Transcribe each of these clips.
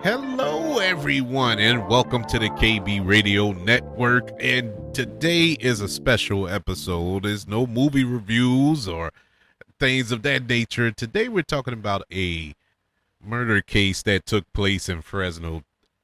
Hello, everyone, and welcome to the KB Radio Network. And today is a special episode. There's no movie reviews or things of that nature. Today, we're talking about a murder case that took place in Fresno,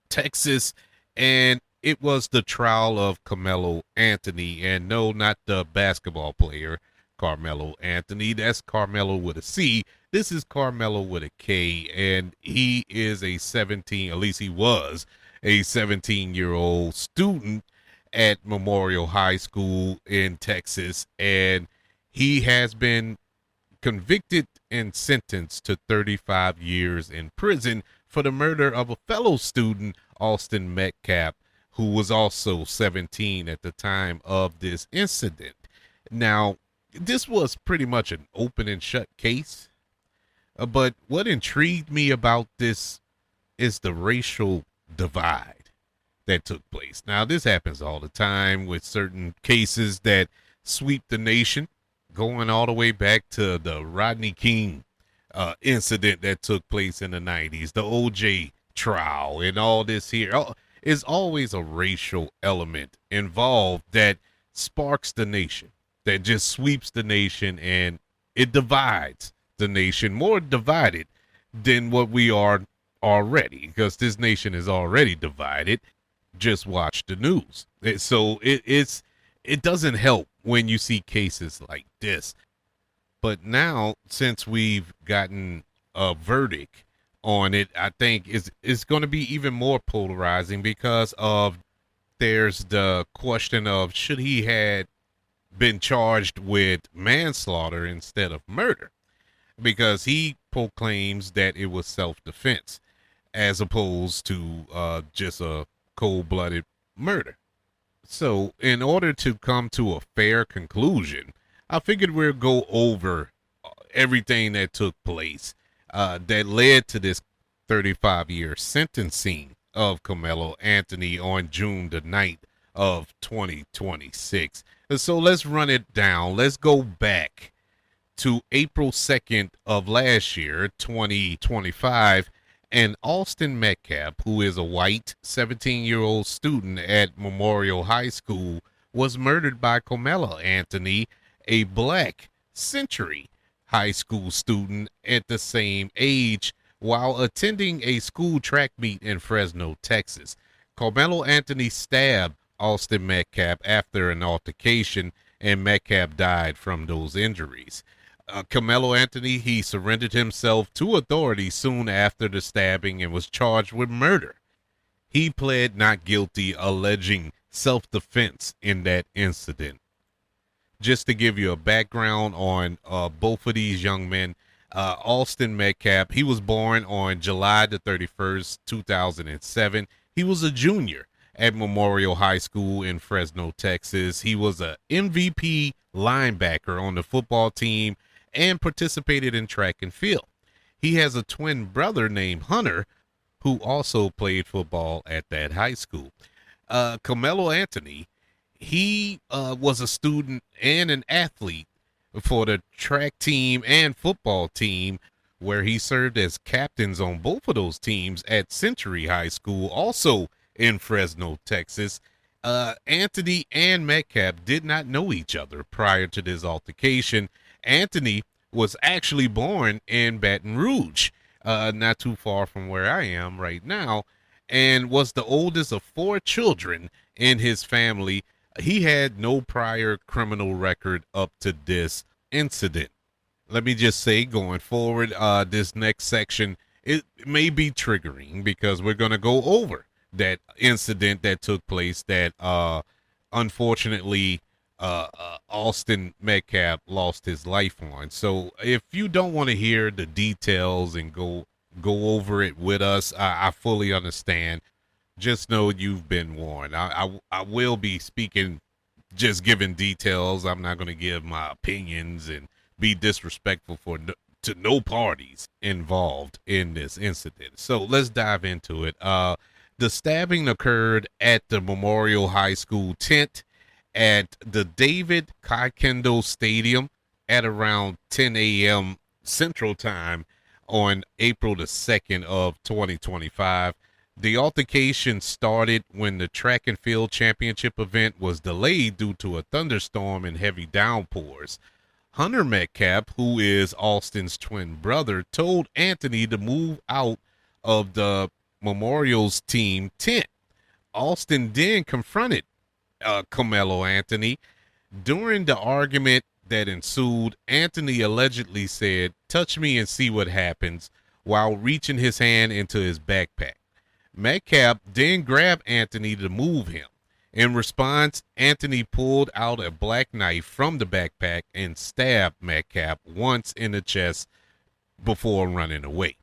Texas, and it was the trial of Karmelo Anthony. And no, not the basketball player, Karmelo Anthony. That's Carmelo with a C. This is Carmelo with a K, and he is a 17, at least he was a 17-year-old student at Memorial High School in Texas, and he has been convicted and sentenced to 35 years in prison for the murder of a fellow student, Austin Metcalf, who was also 17 at the time of this incident. Now, this was pretty much an open and shut case. But what intrigued me about this is the racial divide that took place. Now, this happens all the time with certain cases that sweep the nation, going all the way back to the Rodney King incident that took place in the 90s, the OJ trial, and all this here. Is always a racial element involved that sparks the nation, that just sweeps the nation, and it divides the nation, more divided than what we are already, because this nation is already divided. Just watch the news. It doesn't help when you see cases like this. But now, since we've gotten a verdict on it, I think it's going to be even more polarizing, because of there's the question of should he had been charged with manslaughter instead of murder, because he proclaims that it was self-defense as opposed to just a cold-blooded murder. So in order to come to a fair conclusion, I figured we'd go over everything that took place that led to this 35-year sentencing of Karmelo Anthony on June the 9th of 2026. So let's run it down. Let's go back to April 2nd of last year, 2025, and Austin Metcalf, who is a white 17-year-old student at Memorial High School, was murdered by Karmelo Anthony, a black Century High School student at the same age, while attending a school track meet in Fresno, Texas. Karmelo Anthony stabbed Austin Metcalf after an altercation, and Metcalf died from those injuries. Karmelo Anthony, he surrendered himself to authorities soon after the stabbing and was charged with murder. He pled not guilty, alleging self-defense in that incident. Just to give you a background on both of these young men, Austin Metcalf, he was born on July the 31st, 2007. He was a junior at Memorial High School in Fresno, Texas. He was a MVP linebacker on the football team and participated in track and field. He has a twin brother named Hunter, who also played football at that high school. Karmelo Anthony, he was a student and an athlete for the track team and football team, where he served as captains on both of those teams at Century High School, also in Fresno, Texas. Anthony and Metcalf did not know each other prior to this altercation. Anthony was actually born in Baton Rouge, not too far from where I am right now, and was the oldest of four children in his family. He had no prior criminal record up to this incident. Let me just say, going forward, this next section, it may be triggering, because we're going to go over that incident that took place that unfortunately Austin Metcalf lost his life on. So if you don't want to hear the details and go over it with us, I fully understand. Just know you've been warned. I will be speaking, just giving details. I'm not going to give my opinions and be disrespectful to no parties involved in this incident. So let's dive into it. The stabbing occurred at the Memorial High School tent at the David Kaikendo Stadium at around 10 a.m. Central Time on April the 2nd of 2025. The altercation started when the track and field championship event was delayed due to a thunderstorm and heavy downpours. Hunter Metcalf, who is Austin's twin brother, told Anthony to move out of the Memorial's team tent. Austin then confronted Karmelo Anthony. During the argument that ensued, Anthony allegedly said, "Touch me and see what happens," while reaching his hand into his backpack. Metcalf then grabbed Anthony to move him. In response, Anthony pulled out a black knife from the backpack and stabbed Metcalf once in the chest before running away.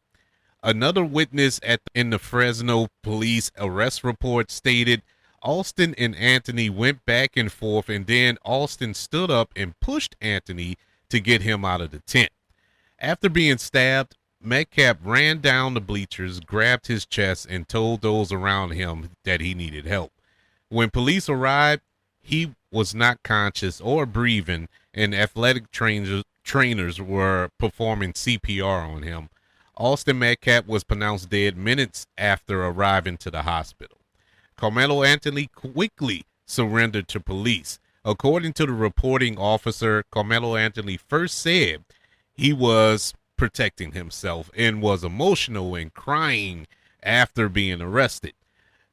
Another witness in the Fresno police arrest report stated Austin and Anthony went back and forth, and then Austin stood up and pushed Anthony to get him out of the tent. After being stabbed, Metcalf ran down the bleachers, grabbed his chest, and told those around him that he needed help. When police arrived, he was not conscious or breathing, and athletic trainers were performing CPR on him. Austin Metcalf was pronounced dead minutes after arriving to the hospital. Karmelo Anthony quickly surrendered to police. According to the reporting officer, Karmelo Anthony first said he was protecting himself and was emotional and crying after being arrested.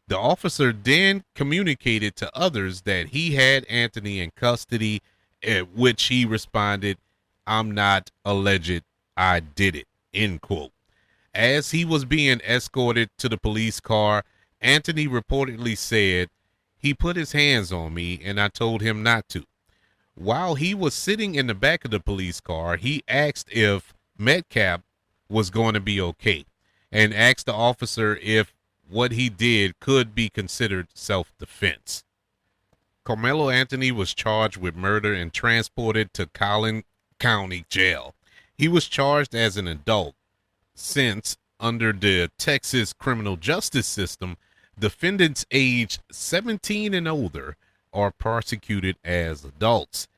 The officer then communicated to others that he had Anthony in custody, at which he responded, "I'm not alleged, I did it," end quote. As he was being escorted to the police car, Anthony reportedly said, "He put his hands on me and I told him not to." While he was sitting in the back of the police car, he asked if Metcalf was going to be okay and asked the officer if what he did could be considered self-defense. Karmelo Anthony was charged with murder and transported to Collin County Jail. He was charged as an adult since, under the Texas criminal justice system, defendants aged 17 and older are prosecuted as adults.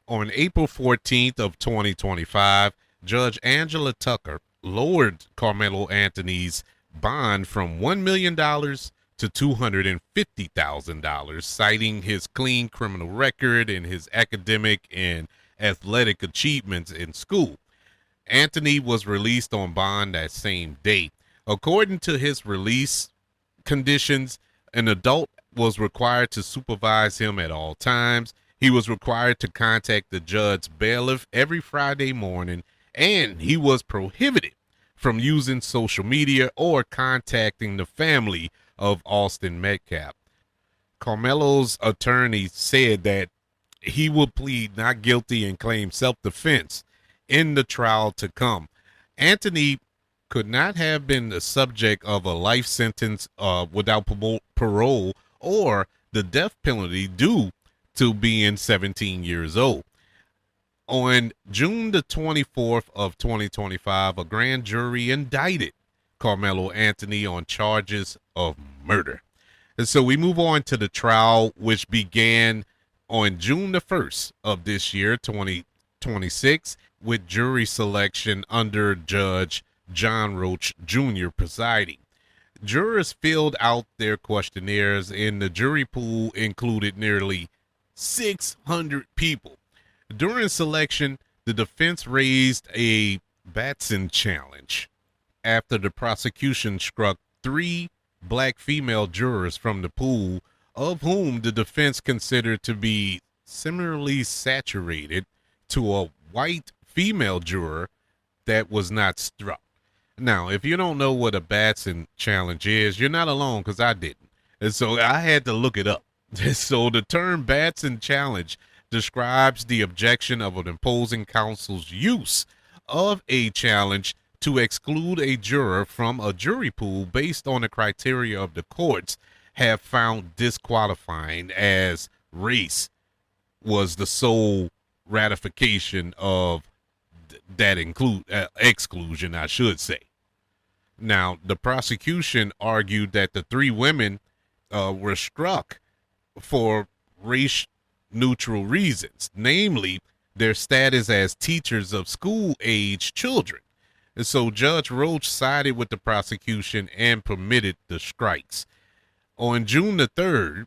On April 14th of 2025, Judge Angela Tucker lowered Karmelo Anthony's bond from $1 million to $250,000, citing his clean criminal record and his academic and athletic achievements in school. Anthony was released on bond that same day. According to his release conditions, an adult was required to supervise him at all times. He was required to contact the judge's bailiff every Friday morning, and he was prohibited from using social media or contacting the family of Austin Metcalf. Karmelo's attorney said that he will plead not guilty and claim self-defense in the trial to come. Anthony could not have been the subject of a life sentence without parole or the death penalty due to being 17 years old. On June the 24th of 2025, a grand jury indicted Karmelo Anthony on charges of murder. And so we move on to the trial, which began on June the 1st of this year, 2026, with jury selection under Judge John Roach Jr. presiding. Jurors filled out their questionnaires, and the jury pool included nearly 600 people. During selection, the defense raised a Batson challenge after the prosecution struck 3 black female jurors from the pool, of whom the defense considered to be similarly saturated to a white female juror that was not struck. Now, if you don't know what a Batson challenge is, you're not alone, because I didn't. And so I had to look it up. So the term Batson challenge describes the objection of an opposing counsel's use of a challenge to exclude a juror from a jury pool based on the criteria of the courts have found disqualifying, as race was the sole ratification of that exclusion, I should say. Now, the prosecution argued that the 3 women were struck for race neutral reasons, namely their status as teachers of school-age children. And so Judge Roach sided with the prosecution and permitted the strikes. On June the 3rd,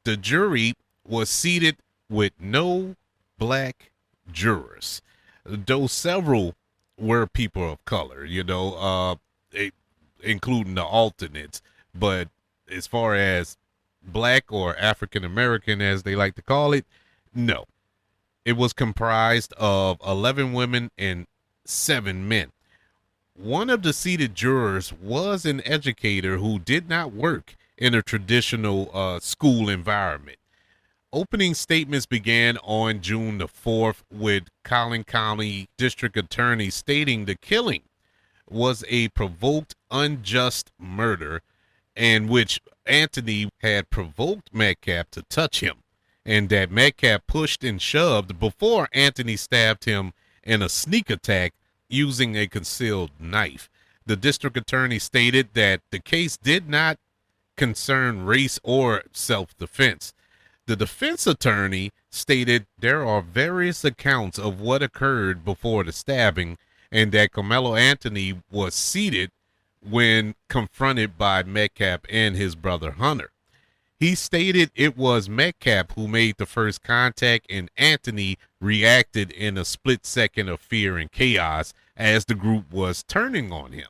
the jury was seated with no black jurors, though several were people of color, including the alternates. But as far as black or African American, as they like to call it, no. It was comprised of 11 women and 7 men. One of the seated jurors was an educator who did not work in a traditional school environment. Opening statements began on June the 4th with Collin County District Attorney stating the killing was a provoked, unjust murder in which Anthony had provoked Metcalf to touch him, and that Metcalf pushed and shoved before Anthony stabbed him in a sneak attack using a concealed knife. The district attorney stated that the case did not concern race or self-defense. The defense attorney stated there are various accounts of what occurred before the stabbing and that Karmelo Anthony was seated when confronted by Metcalf and his brother Hunter. He stated it was Metcalf who made the first contact and Anthony reacted in a split second of fear and chaos as the group was turning on him.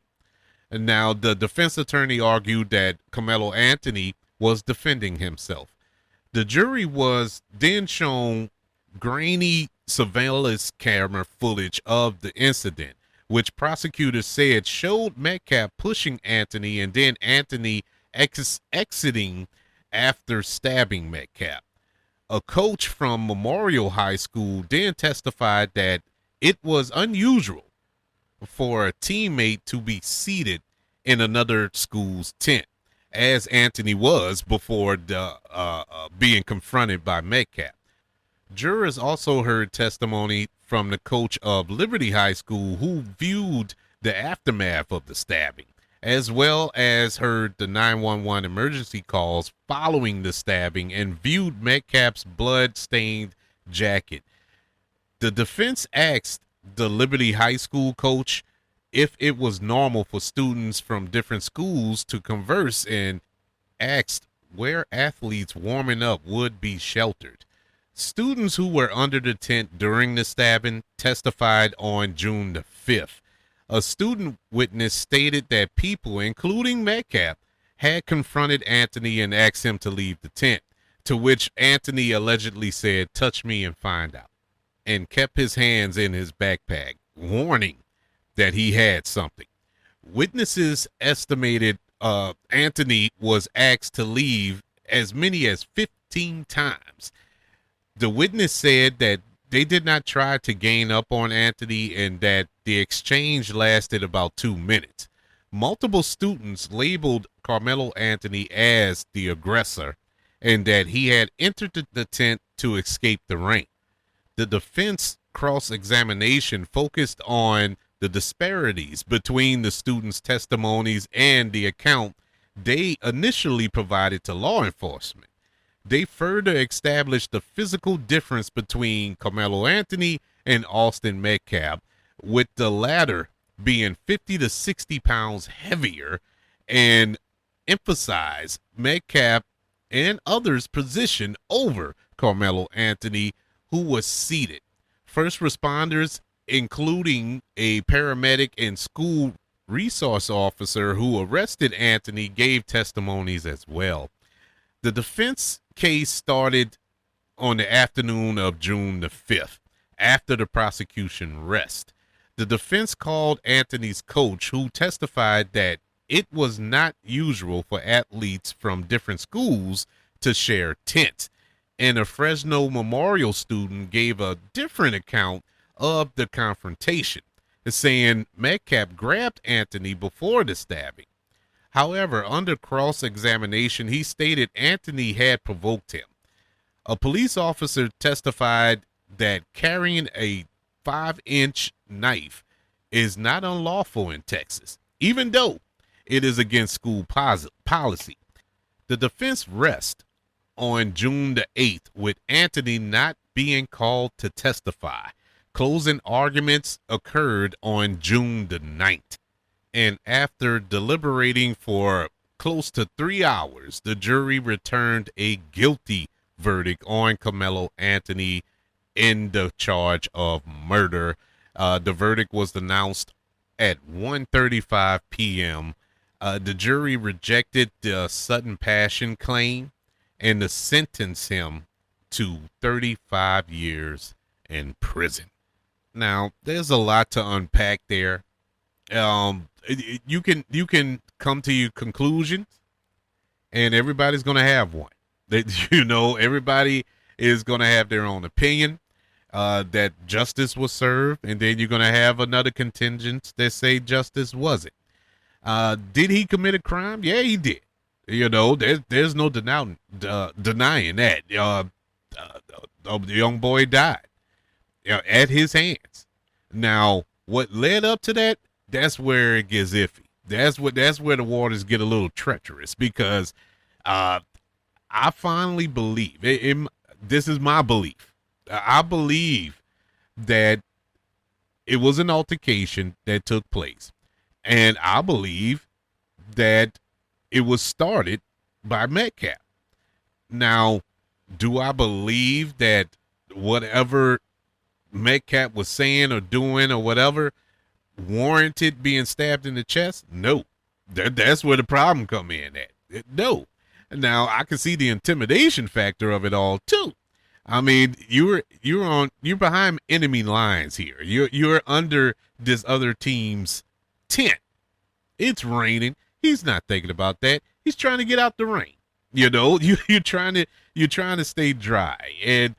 And now the defense attorney argued that Karmelo Anthony was defending himself. The jury was then shown grainy surveillance camera footage of the incident, which prosecutors said showed Metcalf pushing Anthony and then Anthony exiting after stabbing Metcalf. A coach from Memorial High School then testified that it was unusual for a teammate to be seated in another school's tent, as Anthony was before being confronted by Metcalf. Jurors also heard testimony from the coach of Liberty High School who viewed the aftermath of the stabbing, as well as heard the 911 emergency calls following the stabbing and viewed Metcalf's blood-stained jacket. The defense asked the Liberty High School coach if it was normal for students from different schools to converse and asked where athletes warming up would be sheltered. Students who were under the tent during the stabbing testified on June the 5th. A student witness stated that people, including Metcalf, had confronted Anthony and asked him to leave the tent, to which Anthony allegedly said, "Touch me and find out," and kept his hands in his backpack, warning that he had something. Witnesses estimated Anthony was asked to leave as many as 15 times. The witness said that they did not try to gain up on Anthony and that the exchange lasted about 2 minutes. Multiple students labeled Karmelo Anthony as the aggressor and that he had entered the tent to escape the rain. The defense cross-examination focused on the disparities between the students' testimonies and the account they initially provided to law enforcement. They further established the physical difference between Karmelo Anthony and Austin Metcalf, with the latter being 50 to 60 pounds heavier, and emphasized Metcalf and others' position over Karmelo Anthony, who was seated. First responders, including a paramedic and school resource officer who arrested Anthony, gave testimonies as well. The defense case started on the afternoon of June the 5th, after the prosecution rest. The defense called Anthony's coach, who testified that it was not usual for athletes from different schools to share tents, and a Fresno Memorial student gave a different account of the confrontation, saying Metcalf grabbed Anthony before the stabbing. However, under cross-examination, he stated Anthony had provoked him. A police officer testified that carrying a 5-inch knife is not unlawful in Texas, even though it is against school policy. The defense rests on June the 8th with Anthony not being called to testify. Closing arguments occurred on June the 9th. And after deliberating for close to 3 hours, the jury returned a guilty verdict on Karmelo Anthony in the charge of murder. The verdict was announced at 1:35 p.m. The jury rejected the sudden passion claim and sentenced him to 35 years in prison. Now, there's a lot to unpack there. You can come to your conclusions, and everybody's gonna have one. Everybody is gonna have their own opinion. That justice was served, and then you're gonna have another contingent that say justice wasn't. Did he commit a crime? Yeah, he did. There's no denying that. The young boy died at his hands. Now, what led up to that? That's where it gets iffy. That's where the waters get a little treacherous, because I finally believe this is my belief. I believe that it was an altercation that took place, and I believe that it was started by Metcalf. Now, do I believe that whatever Metcalf was saying or doing or whatever warranted being stabbed in the chest? No. That's where the problem come in at. No. Now, I can see the intimidation factor of it all too. I mean, you're behind enemy lines here. You're under this other team's tent. It's raining. He's not thinking about that. He's trying to get out the rain. You're trying to stay dry, and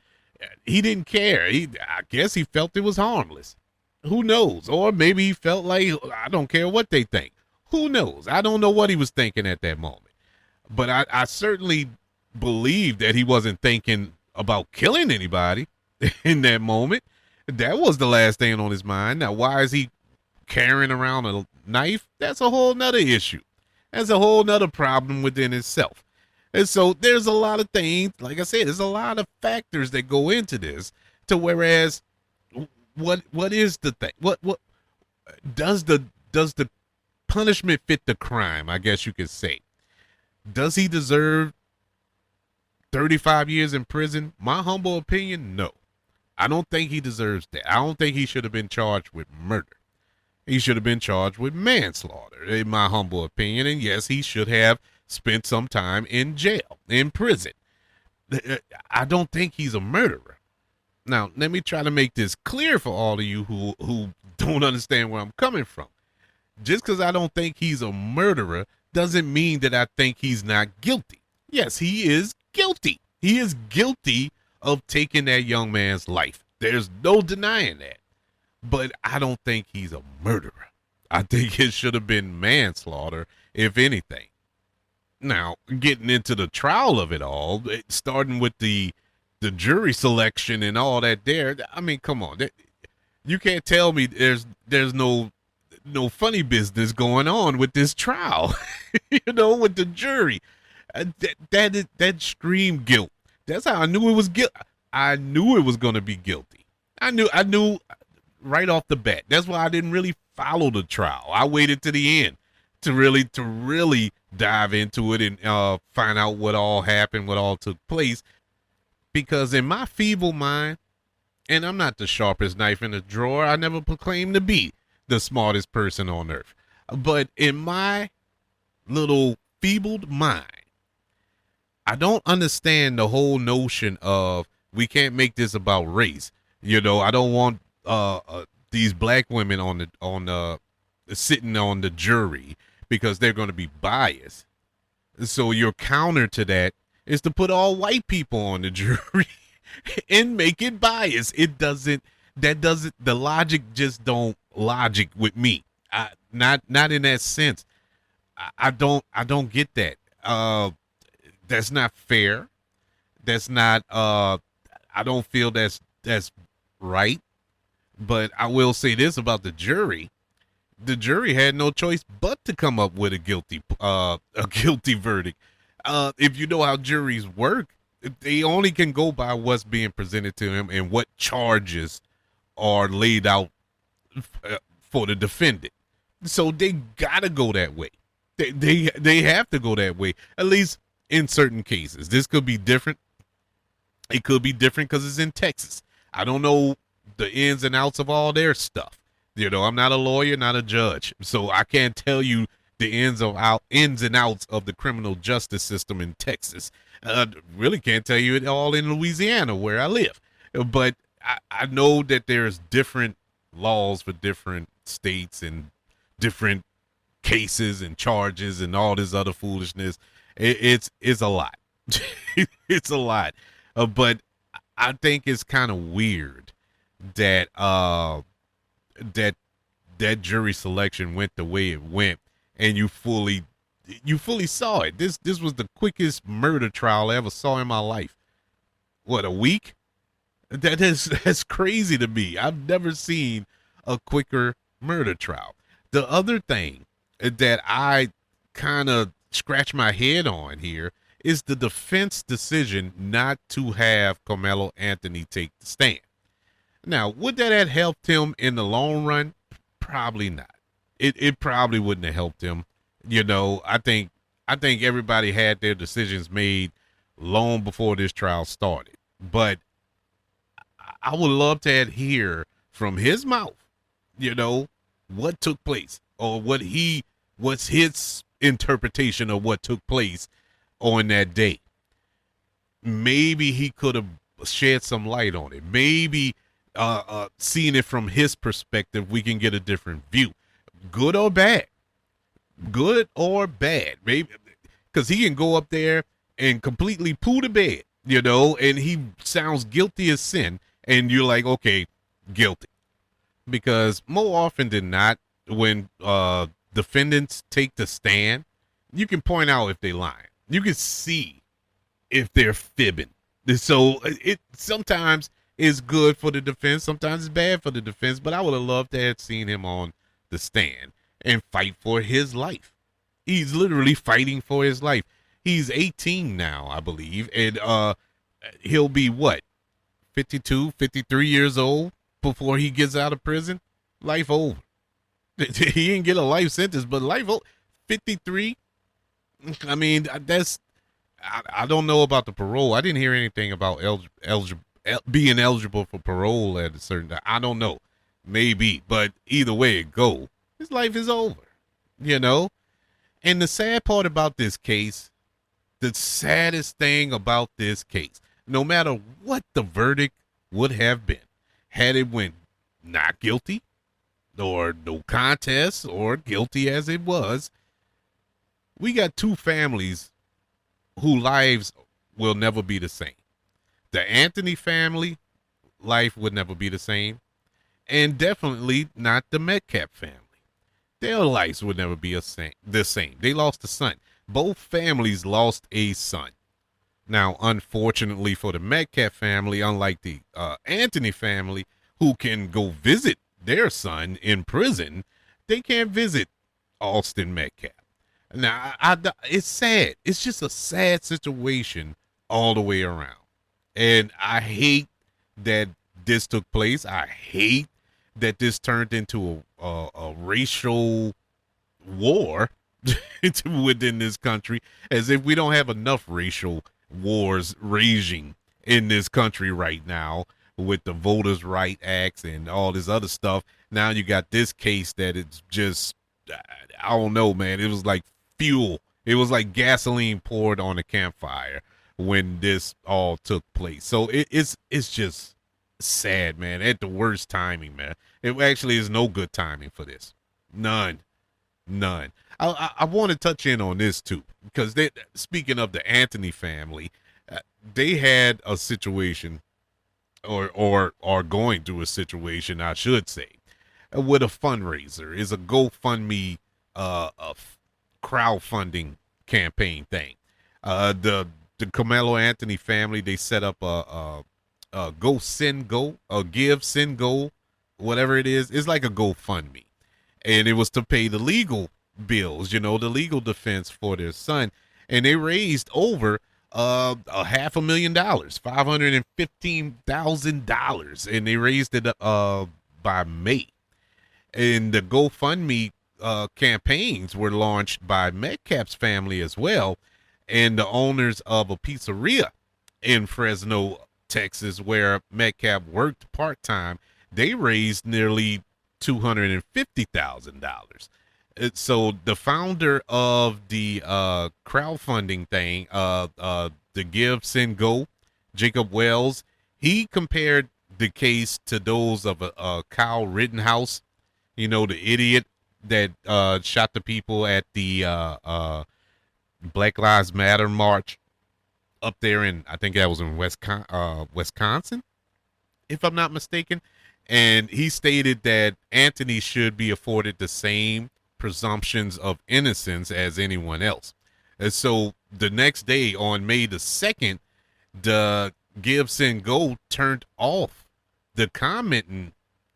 he didn't care. I guess he felt it was harmless. Who knows? Or maybe he felt like, I don't care what they think. Who knows? I don't know what he was thinking at that moment. But I certainly believe that he wasn't thinking about killing anybody in that moment. That was the last thing on his mind. Now, why is he carrying around a knife? That's a whole nother issue. That's a whole nother problem within itself. And so there's a lot of things, like I said, there's a lot of factors that go into this, to whereas what is the thing? What does the punishment fit the crime? I guess you could say. Does he deserve 35 years in prison? My humble opinion, no. I don't think he deserves that. I don't think he should have been charged with murder. He should have been charged with manslaughter, in my humble opinion. And yes, he should have spent some time in jail, in prison. I don't think he's a murderer. Now, let me try to make this clear for all of you who don't understand where I'm coming from. Just because I don't think he's a murderer doesn't mean that I think he's not guilty. Yes, he is guilty. He is guilty of taking that young man's life. There's no denying that. But I don't think he's a murderer. I think it should have been manslaughter, if anything. Now, getting into the trial of it all, starting with the jury selection and all that there, I mean, come on. You can't tell me there's no funny business going on with this trial, with the jury. That screamed guilt. That's how I knew it was guilt. I knew it was going to be guilty. I knew right off the bat. That's why I didn't really follow the trial. I waited to the end to really dive into it and find out what all happened, what all took place. Because in my feeble mind, and I'm not the sharpest knife in the drawer, I never proclaimed to be the smartest person on earth. But in my little feebled mind, I don't understand the whole notion of we can't make this about race. I don't want these black women on sitting on the jury because they're going to be biased. So your counter to that is to put all white people on the jury and make it biased. The logic just don't logic with me. Not in that sense. I don't get that. That's not fair. That's not, I don't feel that's right. But I will say this about the jury. The jury had no choice but to come up with a guilty verdict. If you know how juries work, they only can go by what's being presented to them and what charges are laid out for the defendant. So they gotta go that way. They have to go that way, at least in certain cases. This could be different. It could be different because it's in Texas. I don't know the ins and outs of all their stuff. I'm not a lawyer, not a judge, so I can't tell you the ins and outs of the criminal justice system in Texas. Really can't tell you it all in Louisiana where I live. But I know that there's different laws for different states and different cases and charges and all this other foolishness. It's a lot. It's a lot. But I think it's kind of weird that that jury selection went the way it went, and you fully saw it. This was the quickest murder trial I ever saw in my life. What, a week? That's crazy to me. I've never seen a quicker murder trial. The other thing that I kind of scratch my head on here is the defense decision not to have Karmelo Anthony take the stand. Now, would that have helped him in the long run? Probably not. It probably wouldn't have helped him. I think everybody had their decisions made long before this trial started. But I would love to hear from his mouth, what took place, or what's his interpretation of what took place on that day. Maybe he could have shed some light on it. Maybe seeing it from his perspective, we can get a different view. Good or bad. Maybe, because he can go up there and completely poo the bed, and he sounds guilty as sin, and you're like, okay, guilty. Because more often than not, when defendants take the stand, you can point out if they're lying. You can see if they're fibbing. So it sometimes is good for the defense, sometimes it's bad for the defense, but I would have loved to have seen him on the stand and fight for his life. He's literally fighting for his life. He's 18 now, I believe, and he'll be 52, 53 years old before he gets out of prison. Life over. He didn't get a life sentence, but life over. 53. I mean, I don't know about the parole. I didn't hear anything about being eligible for parole at a certain time. I don't know. Maybe, but either way it go, his life is over, And the sad part about this case, the saddest thing about this case, no matter what the verdict would have been, had it went not guilty or no contest or guilty as it was, we got two families whose lives will never be the same. The Anthony family life would never be the same, and definitely not the Metcalf family. Their lives would never be the same. They lost a son. Both families lost a son. Now, unfortunately for the Metcalf family, unlike the Anthony family, who can go visit their son in prison, they can't visit Austin Metcalf. Now, it's sad. It's just a sad situation all the way around. And I hate that this took place. I hate that this turned into a racial war within this country, as if we don't have enough racial wars raging in this country right now with the Voters' Right Acts and all this other stuff. Now you got this case that it's just, I don't know, man. It was like fuel. It was like gasoline poured on a campfire when this all took place. So it's just sad, man. At the worst timing, man. It actually is no good timing for this. None. I want to touch in on this too, because speaking of the Anthony family, they had a situation, or are going through a situation, I should say, with a fundraiser. Is a GoFundMe, a crowdfunding campaign thing. The Karmelo Anthony family, they set up a Give Send Go, whatever it is. It's like a GoFundMe, and it was to pay the legal bills, the legal defense for their son, and they raised over a $500,000, $515,000, and they raised it by May. And the GoFundMe campaigns were launched by Metcalf's family as well, and the owners of a pizzeria in Fresno, Texas, where Metcalf worked part-time. They raised nearly $250,000. So the founder of the crowdfunding thing, the Give, Send, Go, Jacob Wells, he compared the case to those of Kyle Rittenhouse, you know, the idiot that shot the people at the Black Lives Matter march up there in, I think that was in Wisconsin, if I'm not mistaken. And he stated that Anthony should be afforded the same presumptions of innocence as anyone else. And so the next day, on May the 2nd, the Give, Send, Go turned off the commenting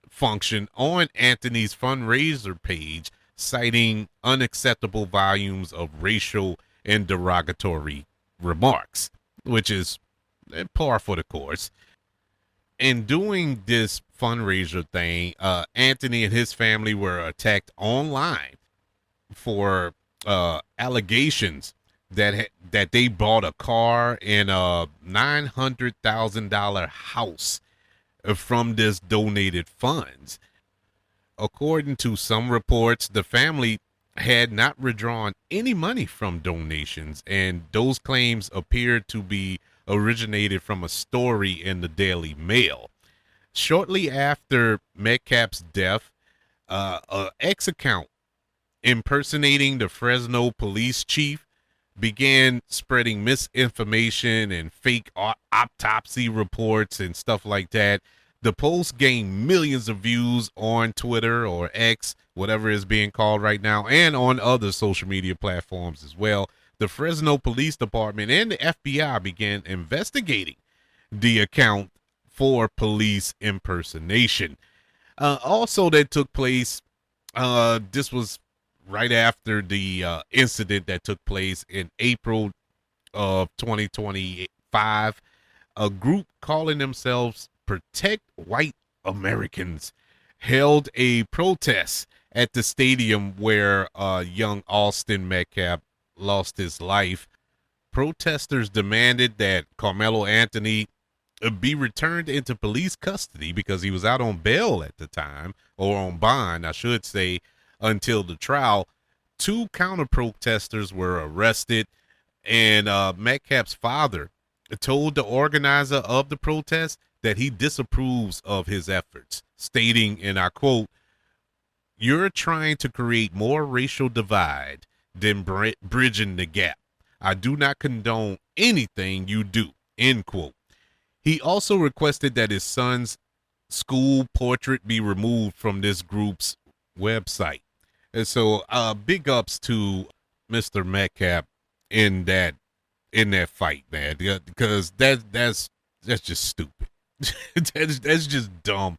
function on Anthony's fundraiser page, citing unacceptable volumes of racial and derogatory remarks, which is par for the course. In doing this fundraiser thing, Anthony and his family were attacked online for allegations that they bought a car and a $900,000 house from this donated funds. According to some reports, the family had not withdrawn any money from donations, and those claims appeared to be originated from a story in the Daily Mail. Shortly after Metcalf's death, an X account impersonating the Fresno police chief began spreading misinformation and fake autopsy reports and stuff like that. The post gained millions of views on Twitter, or X, whatever is being called right now, and on other social media platforms as well. The Fresno Police Department and the FBI began investigating the account for police impersonation. Also, that took place, this was right after the incident that took place in April of 2025. A group calling themselves Protect White Americans held a protest at the stadium where young Austin Metcalf lost his life. Protesters demanded that Karmelo Anthony be returned into police custody because he was out on bail at the time, or on bond, I should say, until the trial. Two counter protesters were arrested, and Metcalf's father told the organizer of the protest that he disapproves of his efforts, stating, and I quote, "You're trying to create more racial divide than bridging the gap. I do not condone anything you do," end quote. He also requested that his son's school portrait be removed from this group's website. And so big ups to Mr. Metcalf in that fight, man, because that's just stupid. that's just dumb.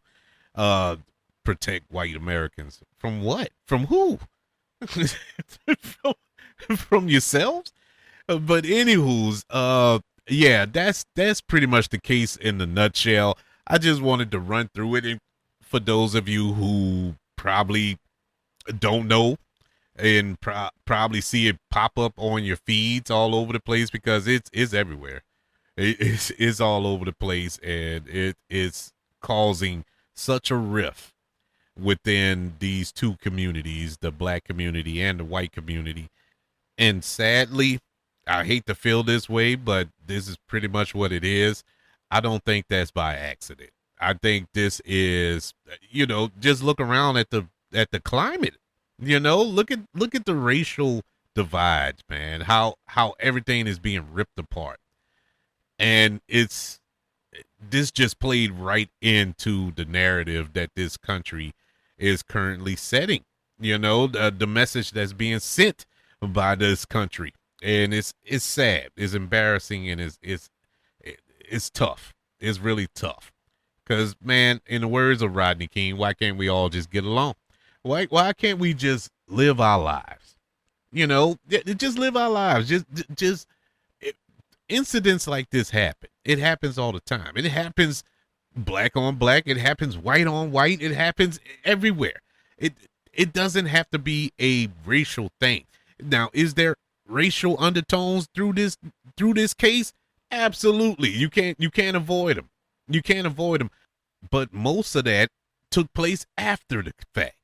Protect white Americans from what? From who? from yourselves? But anywho's, yeah, that's pretty much the case in the nutshell. I just wanted to run through it, and for those of you who probably don't know and probably see it pop up on your feeds all over the place, because it's everywhere. It's all over the place, and it's causing such a rift within these two communities, the black community and the white community. And sadly, I hate to feel this way, but this is pretty much what it is. I don't think that's by accident. I think this is, just look around at the climate. Look at the racial divides, man. How everything is being ripped apart. And this just played right into the narrative that this country is currently setting. The message that's being sent by this country. And it's sad, it's embarrassing, and it's tough. It's really tough. Because, man, in the words of Rodney King, why can't we all just get along? Why can't we just live our lives? Just live our lives. Just incidents like this happen. It happens all the time. It happens black on black. It happens white on white. It happens everywhere. It doesn't have to be a racial thing. Now, is there racial undertones through this case? Absolutely. You can't avoid them. You can't avoid them. But most of that took place after the fact.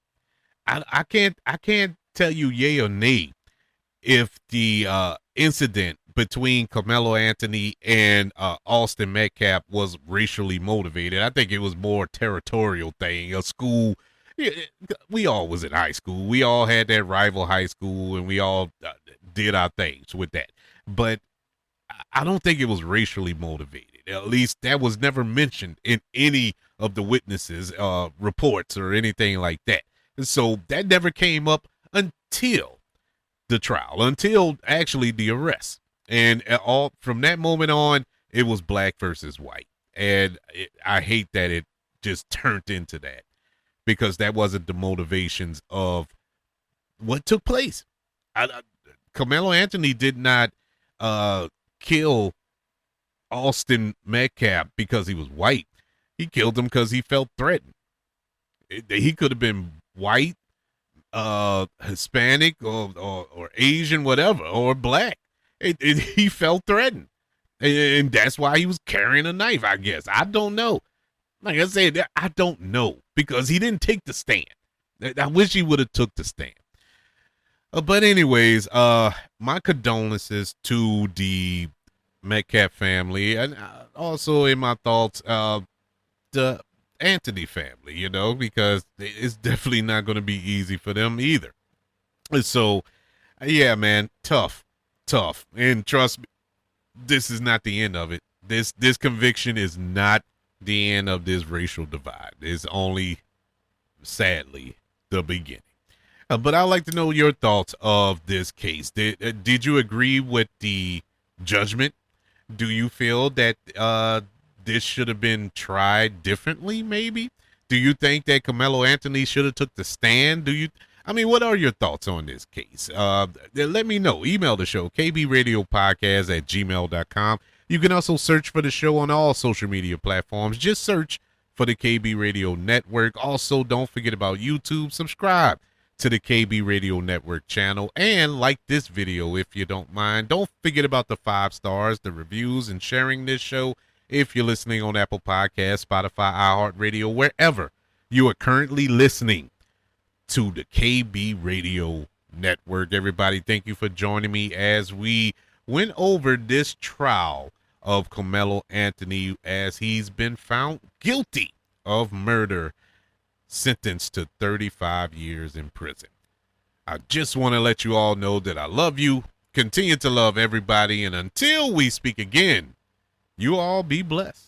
I can't tell you yay or nay if the incident between Karmelo Anthony and Austin Metcalf was racially motivated. I think it was more territorial thing. A school, we all was in high school. We all had that rival high school, and we all did our things with that. But I don't think it was racially motivated. At least that was never mentioned in any of the witnesses' reports or anything like that. So that never came up until the trial, until actually the arrest. And all from that moment on, it was black versus white. And I hate that it just turned into that, because that wasn't the motivations of what took place. Karmelo Anthony did not kill Austin Metcalf because he was white. He killed him because he felt threatened. He could have been white, Hispanic, or Asian, whatever, or black. He felt threatened, and that's why he was carrying a knife, I guess. I don't know. Like I said, I don't know, because he didn't take the stand. I wish he would have took the stand. But anyways, my condolences to the Metcalf family, and also in my thoughts, the Anthony family, because it's definitely not going to be easy for them either. So, yeah, man, tough. And trust me, this is not the end of it. This conviction is not the end of this racial divide. It's only, sadly, the beginning. But I'd like to know your thoughts of this case. Did you agree with the judgment? Do you feel that this should have been tried differently, maybe? Do you think that Karmelo Anthony should have took the stand? What are your thoughts on this case? Let me know. Email the show, kbradiopodcast@gmail.com. You can also search for the show on all social media platforms. Just search for the KB Radio Network. Also, don't forget about YouTube. Subscribe to the KB Radio Network channel, and like this video if you don't mind. Don't forget about the 5 stars, the reviews, and sharing this show if you're listening on Apple Podcasts, Spotify, iHeartRadio, wherever you are currently listening to the KB Radio Network. Everybody, thank you for joining me as we went over this trial of Karmelo Anthony, as he's been found guilty of murder, sentenced to 35 years in prison. I just want to let you all know that I love you, continue to love everybody, and until we speak again, you all be blessed.